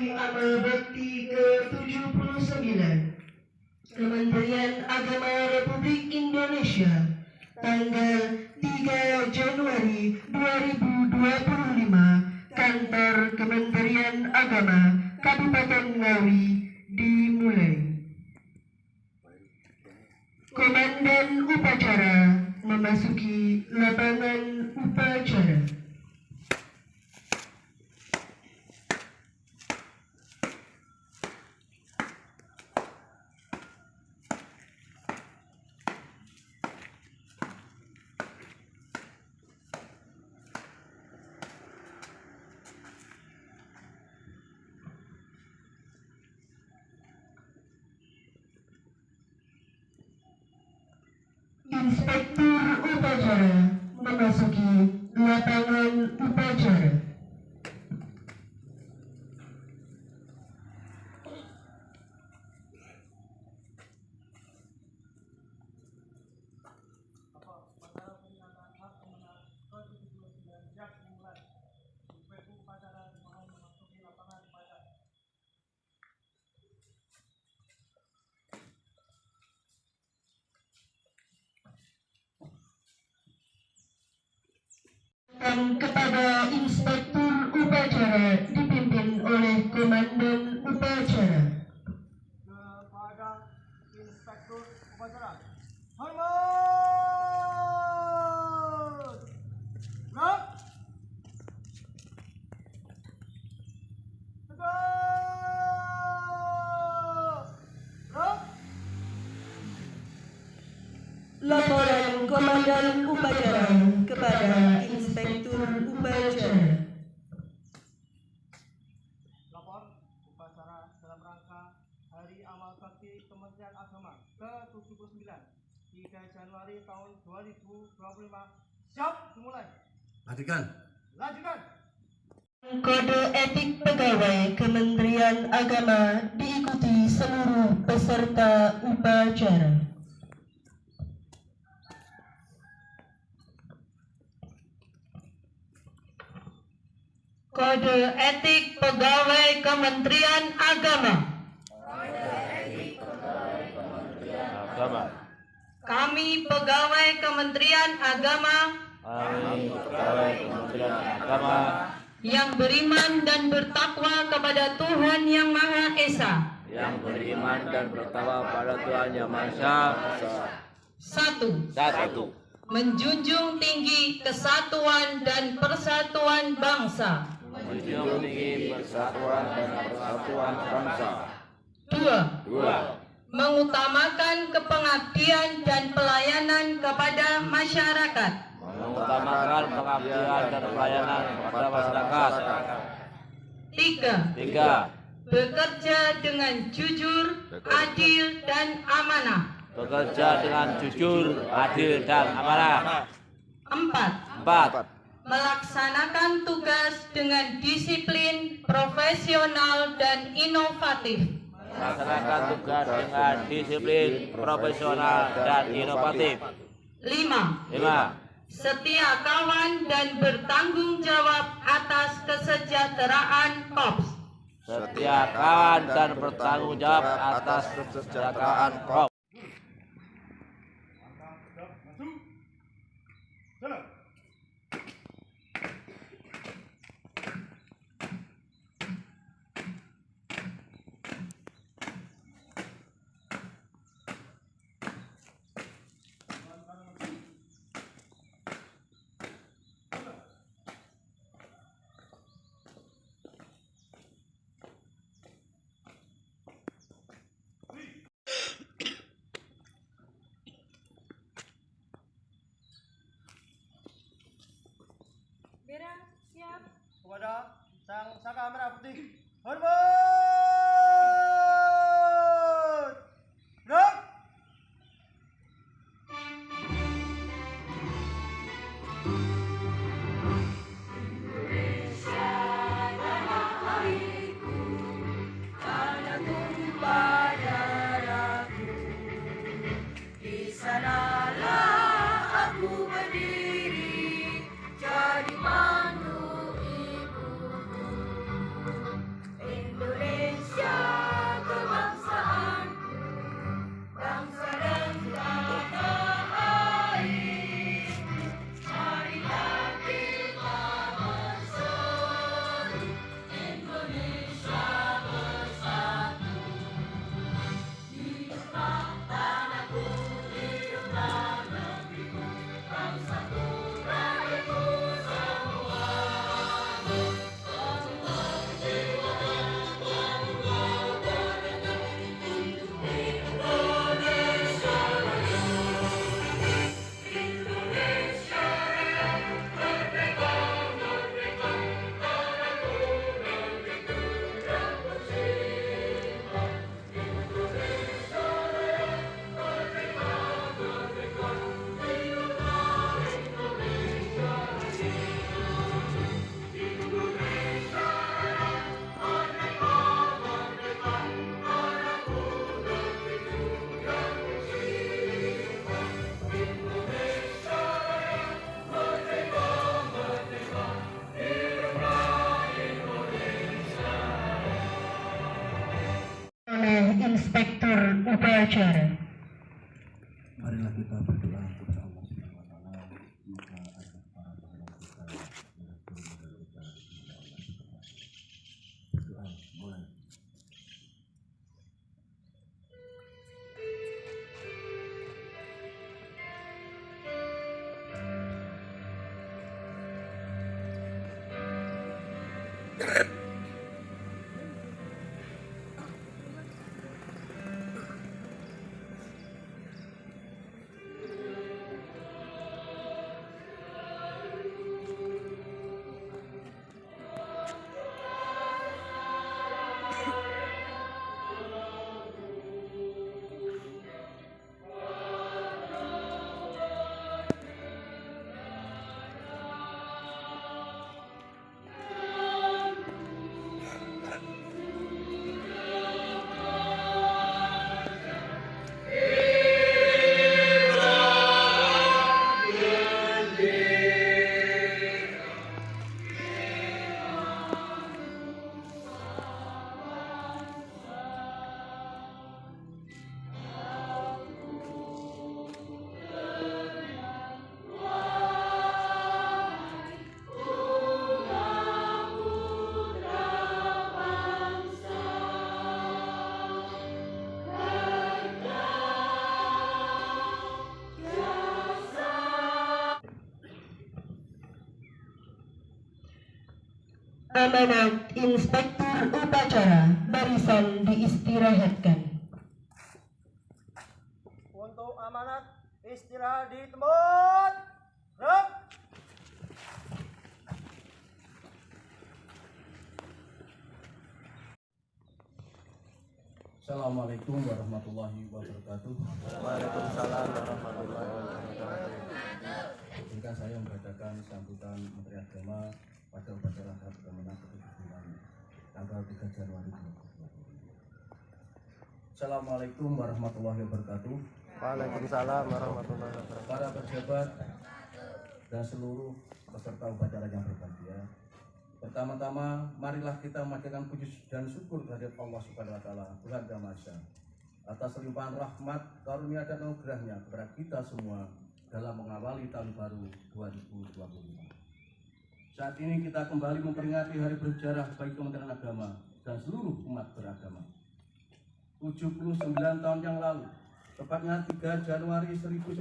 Hari Amal Bakti ke-79 Kementerian Agama Republik Indonesia tanggal 3 Januari 2025, Kantor Kementerian Agama Kabupaten Ngawi dimulai. Komandan upacara memasuki lapangan upacara. Inspektur upacara memasuki lapangan upacara. Dan kepada Inspektur upacara dipimpin oleh Komandan upacara. Kepada Inspektur upacara, hormat! Gerak! Tegak! Gerak! Laporan Komandan upacara kepada Inspektur upacara. Lapor upacara dalam rangka Hari Amal Bakti Kementerian Agama ke-79 3 Januari tahun 2025. Siap dimulai. Lanjutkan. Lanjutkan. Kode etik pegawai Kementerian Agama diikuti seluruh peserta upacara. Kode etik pegawai Kementerian Agama. Kami pegawai Kementerian Agama yang beriman dan bertakwa kepada Tuhan Yang Maha Esa. Yang beriman dan bertakwa pada Tuhan Yang Maha Esa. Satu. Menjunjung tinggi kesatuan dan persatuan bangsa. Menjunjung tinggi persatuan dan persatuan bangsa. Dua. 2. Mengutamakan kepengabdian dan pelayanan kepada masyarakat. Mengutamakan pengabdian dan pelayanan kepada masyarakat. 3. 3. Bekerja dengan jujur, adil, dan amanah. Bekerja dengan jujur, adil, dan amanah. 4. 4. Melaksanakan tugas dengan disiplin, profesional, dan inovatif. Melaksanakan tugas dengan disiplin, profesional, dan inovatif. 5. 5. Setia kawan dan bertanggung jawab atas kesejahteraan Korps. Setia kawan dan bertanggung jawab atas kesejahteraan Korps. Siap. Kepada Sang Saka Merah Putih, hormat! Gerak! Inspektur Upacara. Marilah kita berdoa kepada Allah Subhanahu wa taala, semoga ada para pendengar kita, direktur kita, semoga Allah berdoa. Berdoa mulai. Amanat Inspektur Upacara, barisan diistirahatkan. Untuk amanat istirahat di tempat. Gerak. Assalamualaikum warahmatullahi wabarakatuh. Waalaikumsalam warahmatullahi wabarakatuh. Izinkan saya membacakan sambutan Menteri Agama pada upacara Harap Kemenang ke-79 tanggal 3 Januari 2020. Assalamualaikum warahmatullahi wabarakatuh. Waalaikumsalam warahmatullahi wabarakatuh. Para pejabat dan seluruh peserta upacara yang berbahagia. Pertama-tama, marilah kita memanjatkan puji dan syukur kehadirat Allah Subhanahu wa taala, Tuhan Yang Maha Esa, atas limpahan rahmat, karunia dan anugerahnya kepada kita semua dalam mengawali tahun baru 2025. Saat ini kita kembali memperingati hari bersejarah bagi Kementerian Agama dan seluruh umat beragama. 79 tahun yang lalu, tepatnya 3 Januari 1946,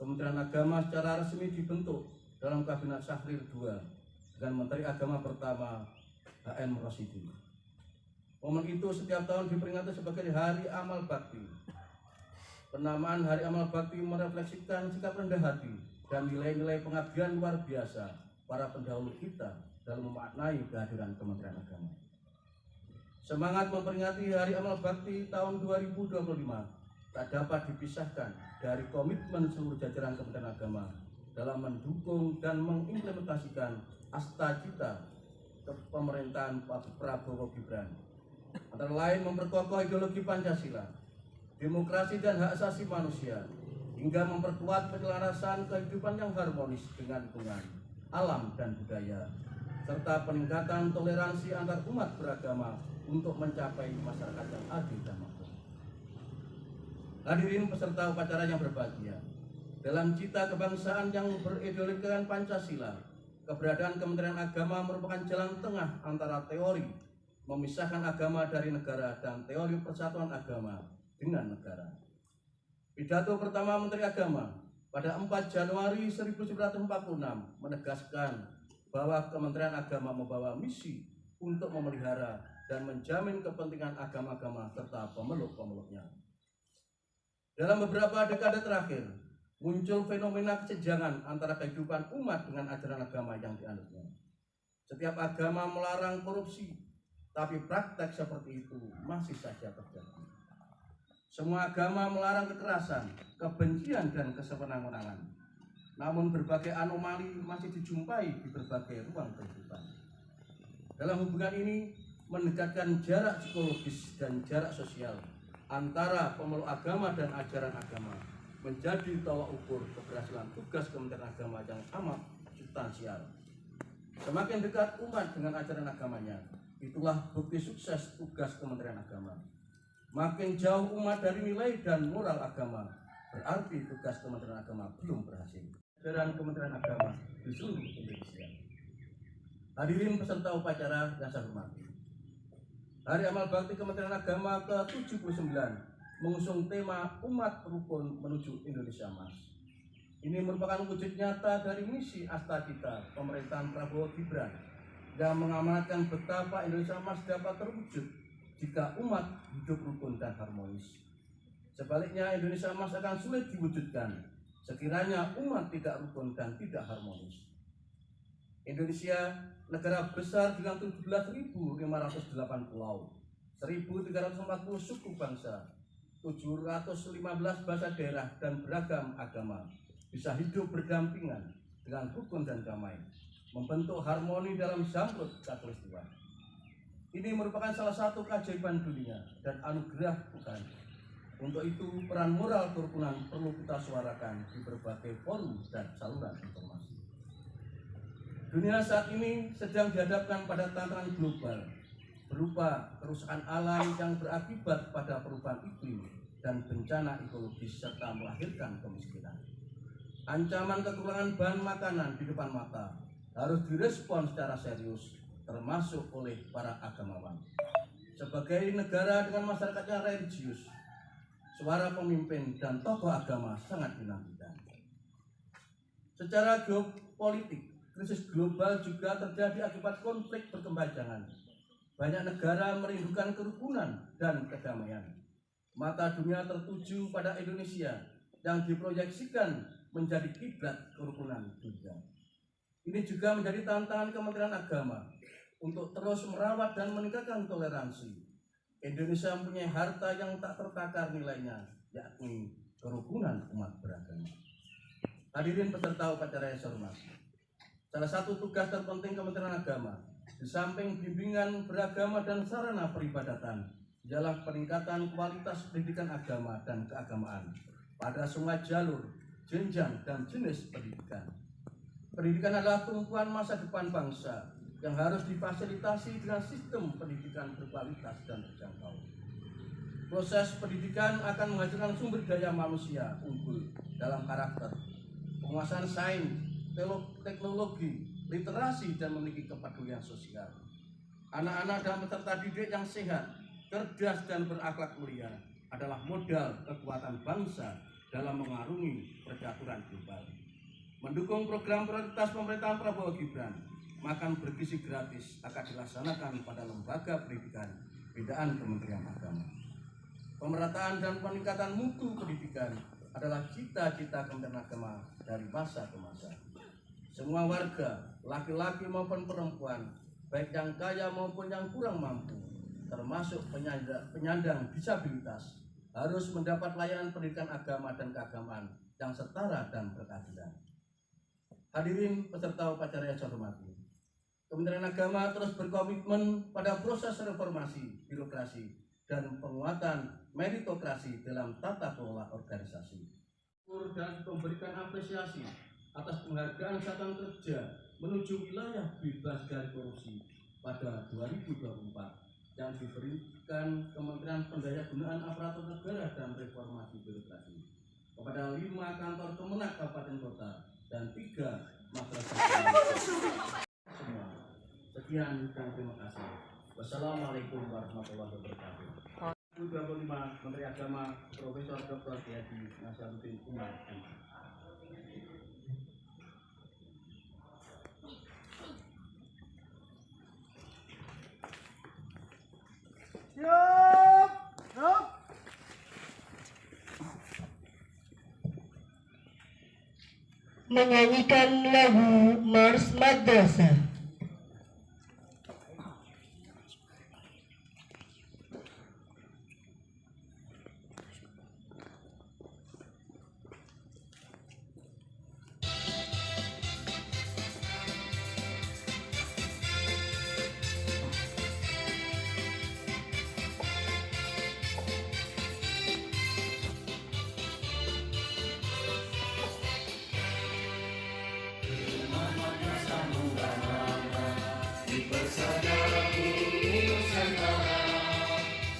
Kementerian Agama secara resmi dibentuk dalam Kabinet Syahrir II dengan Menteri Agama pertama H.M. Rosyidi. Momen itu setiap tahun diperingati sebagai Hari Amal Bakti. Penamaan Hari Amal Bakti merefleksikan sikap rendah hati dan nilai-nilai pengabdian luar biasa para pendahulu kita dalam memaknai kehadiran Kementerian Agama. Semangat memperingati Hari Amal Bakti tahun 2025 tak dapat dipisahkan dari komitmen seluruh jajaran Kementerian Agama dalam mendukung dan mengimplementasikan asta cita pemerintahan Pak Prabowo Gibran, antara lain memperkokoh ideologi Pancasila, demokrasi dan hak asasi manusia, hingga memperkuat penyelarasan kehidupan yang harmonis dengan lingkungan, alam dan budaya, serta peningkatan toleransi antar umat beragama untuk mencapai masyarakat yang adil dan makmur. Hadirin peserta upacara yang berbahagia, dalam cita kebangsaan yang berideologikan Pancasila, keberadaan Kementerian Agama merupakan jalan tengah antara teori memisahkan agama dari negara dan teori persatuan agama dengan negara. Pidato pertama Menteri Agama pada 4 Januari 1946 menegaskan bahwa Kementerian Agama membawa misi untuk memelihara dan menjamin kepentingan agama-agama serta pemeluk-pemeluknya. Dalam beberapa dekade terakhir, muncul fenomena kesenjangan antara kehidupan umat dengan ajaran agama yang dianutnya. Setiap agama melarang korupsi, tapi praktek seperti itu masih saja terjadi. Semua agama melarang kekerasan, kebencian, dan kesewenang-wenangan. Namun berbagai anomali masih dijumpai di berbagai ruang kehidupan. Dalam hubungan ini, mendekatkan jarak psikologis dan jarak sosial antara pemeluk agama dan ajaran agama menjadi tolak ukur keberhasilan tugas Kementerian Agama yang amat substansial. Semakin dekat umat dengan ajaran agamanya, itulah bukti sukses tugas Kementerian Agama. Makin jauh umat dari nilai dan moral agama, berarti tugas Kementerian Agama belum berhasil. Jajaran Kementerian Agama di seluruh Indonesia. Hadirin peserta upacara yang saya hormati. Hari Amal Bakti Kementerian Agama ke-79 mengusung tema Umat Rukun Menuju Indonesia Emas. Ini merupakan wujud nyata dari misi asta kita pemerintahan Prabowo Gibran yang mengamanatkan betapa Indonesia Emas dapat terwujud jika umat hidup rukun dan harmonis. Sebaliknya, Indonesia Emas akan sulit diwujudkan sekiranya umat tidak rukun dan tidak harmonis. Indonesia, negara besar dengan 17.508 pulau, 1.340 suku bangsa, 715 bahasa daerah dan beragam agama, bisa hidup berdampingan dengan rukun dan damai, membentuk harmoni dalam zamrud khatulistiwa. Ini merupakan salah satu keajaiban dunia dan anugerah Tuhan. Untuk itu, peran moral kerukunan perlu kita suarakan di berbagai forum dan saluran informasi. Dunia saat ini sedang dihadapkan pada tantangan global berupa kerusakan alam yang berakibat pada perubahan iklim dan bencana ekologis serta melahirkan kemiskinan. Ancaman kekurangan bahan makanan di depan mata harus direspon secara serius, termasuk oleh para agamawan. Sebagai negara dengan masyarakatnya religius, suara pemimpin dan tokoh agama sangat dinantikan. Secara geopolitik, krisis global juga terjadi akibat konflik berkepanjangan. Banyak negara merindukan kerukunan dan kedamaian. Mata dunia tertuju pada Indonesia yang diproyeksikan menjadi kiblat kerukunan dunia. Ini juga menjadi tantangan Kementerian Agama untuk terus merawat dan meningkatkan toleransi. Indonesia mempunyai harta yang tak tertakar nilainya, yakni kerukunan umat beragama. Hadirin peserta upacara yang saya hormati, salah satu tugas terpenting Kementerian Agama, di samping bimbingan beragama dan sarana peribadatan, ialah peningkatan kualitas pendidikan agama dan keagamaan pada semua jalur, jenjang, dan jenis pendidikan. Pendidikan adalah tumpuan masa depan bangsa yang harus difasilitasi dengan sistem pendidikan berkualitas dan terjangkau. Proses pendidikan akan menghasilkan sumber daya manusia unggul dalam karakter, penguasaan sains, teknologi, literasi, dan memiliki kepedulian sosial. Anak-anak dan peserta didik yang sehat, cerdas, dan berakhlak mulia adalah modal kekuatan bangsa dalam mengarungi percaturan global. Mendukung program prioritas pemerintahan Prabowo Gibran, makan bergizi gratis akan dilaksanakan pada lembaga pendidikan binaan Kementerian Agama. Pemerataan dan peningkatan mutu pendidikan adalah cita-cita Kementerian Agama dari masa ke masa. Semua warga, laki-laki maupun perempuan, baik yang kaya maupun yang kurang mampu, termasuk penyandang disabilitas, harus mendapat layanan pendidikan agama dan keagamaan yang setara dan berkeadilan. Hadirin peserta upacara yang saya hormati, Kementerian Agama terus berkomitmen pada proses reformasi birokrasi dan penguatan meritokrasi dalam tata kelola organisasi. Dan memberikan apresiasi atas penghargaan Satuan Kerja menuju wilayah bebas dari korupsi pada 2024 yang diberikan Kementerian Pendayagunaan Aparatur Negara dan Reformasi Birokrasi kepada 5 kantor Kemenak Kabupaten Kota dan 3 madrasah semua. Sekian dan terima kasih. Wassalamualaikum warahmatullahi wabarakatuh. 25 Menteri Agama Profesor Dr. Haji Nasaruddin Umar MA. Siap. Siap. Menyanyikan lagu Mars Madrasah. Bersama Nusantara,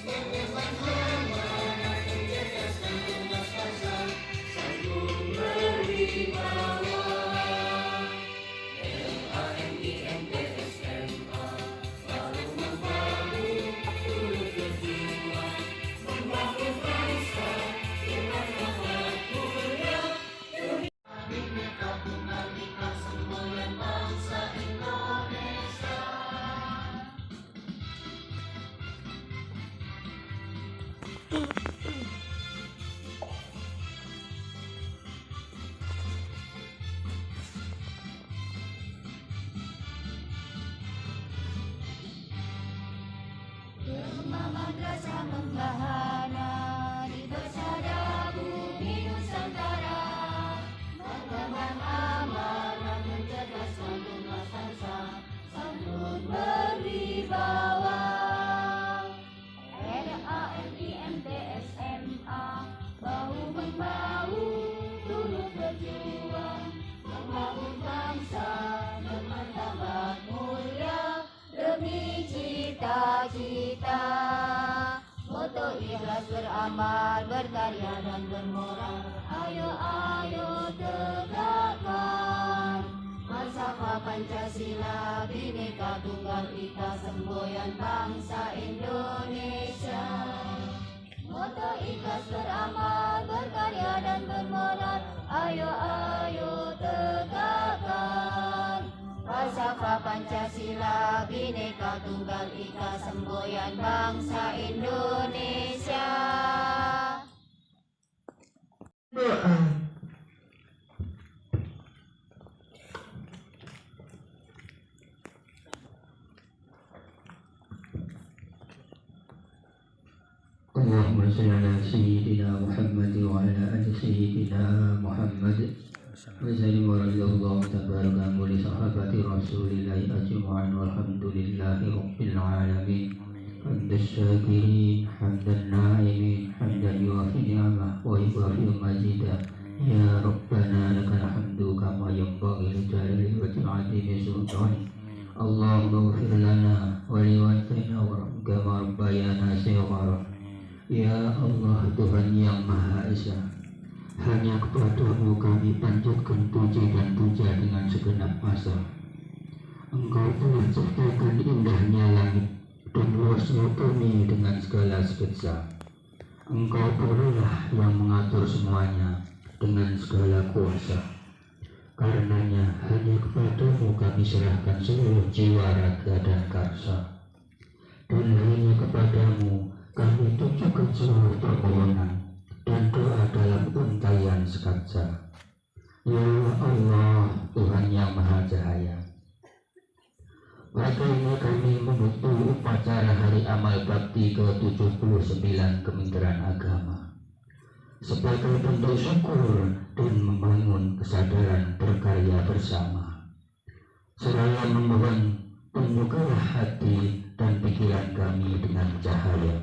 mengemban sukacita. Moto ikhlas beramal, berkarya dan bermoral. Ayo ayo tegakkan falsafah Pancasila, Bhinneka Tunggal Ika, semboyan bangsa Indonesia. Moto ikhlas beramal, berkarya dan bermoral. Ayo ayo tegakkan falsafah Pancasila, Bhinneka Tunggal Ika, semboyan bangsa Indonesia. Doa. Allahumma salli ala sayyidina Muhammad wa ala ali sayyidina Muhammad wa sallim wa radiyallahu tabaraka li sahabati rasulillahi ajma'in walhamdulillahi rabbil alamin. Hamdan syakirin, hamdan na'imin, hamdan yuafi ni'amah wa yuafi mazidah. Ya Rabbana lakal hamdu kama yanbaghi li jalali wajhil azimi sultanik. Allahumma ighfir lana wa liwalidayna warhamhum kama rabbayana shighara. Ya Allah, Tuhan yang Maha Esa, hanya kepada-Mu kami panjatkan puji dan puja dengan segenap masa. Engkau telah ciptakan indahnya langit dan luasnya bumi dengan segala sketsa. Engkau pula yang mengatur semuanya dengan segala kuasa. Karenanya hanya kepada-Mu kami serahkan seluruh jiwa, raga dan karsa. Dan hanya kepada-Mu kami tunjukkan seluruh permohonan dan doa dalam untayan sekatsa. Ya Allah, Tuhan yang Maha Cahaya, pada ini kami menutup upacara Hari Amal Bakti ke-79 Kementerian Agama sebagai bentuk syukur dan membangun kesadaran berkarya bersama. Seraya memohon tunjukkanlah hati dan pikiran kami dengan cahaya,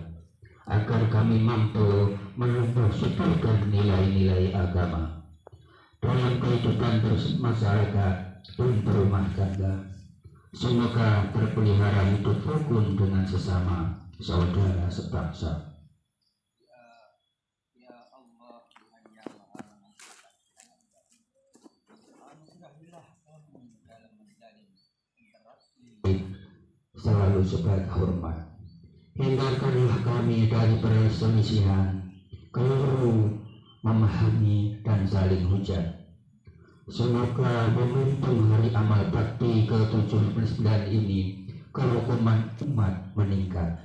agar kami mampu menumbuhkan nilai-nilai agama dalam kehidupan masyarakat dan berumah tangga. Semoga terpelihara hidup rukun dengan sesama saudara sebangsa. Selalu sebaik hormat. Hindarkanlah kami dari perselisihan, keliru, memahami, dan saling hujat. Semoga momentum Hari Amal Bakti ke-79 ini kerukunan umat meningkat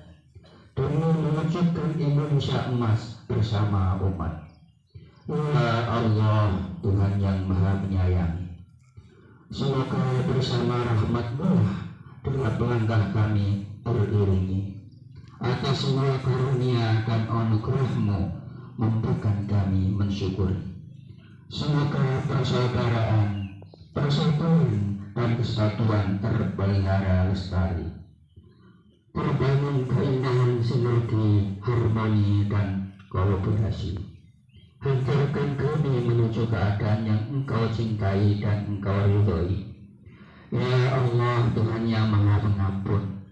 demi mewujudkan Indonesia emas bersama umat. Ya Allah, Tuhan yang Maha Menyayangi, semoga bersama rahmat-Mu dalam langkah kami beriringi. Atas semua karunia dan anugerah-Mu mampukan kami mensyukuri. Semoga persaudaraan, persatuan, dan kesatuan terpelihara lestari, terbangun keindahan sinergi, harmoni, dan kolaborasi. Hantarkan kami menuju keadaan yang Engkau cintai dan Engkau ridhoi. Ya Allah, Tuhan yang Maha Pengampun,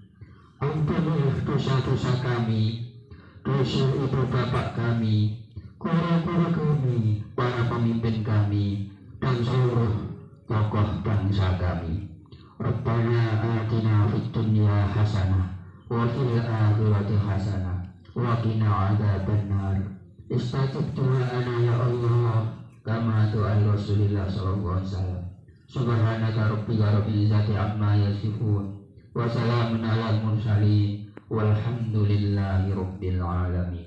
ampunilah dosa-dosa kami, dosa ibu bapak kami, guru-guru kami, para pemimpin kami, dan seluruh tokoh bangsa kami. Rabbana atina fid dunya hasanah wa fil akhirati hasanah wa qina adzabannar. Istajib du'ana ya Allah, kama doa Rasulullah sallallahu alaihi wasallam. Subhanaka rabbika rabbil izzati amma yasifun wa salamun alal mursalin walhamdulillahi rabbil alamin.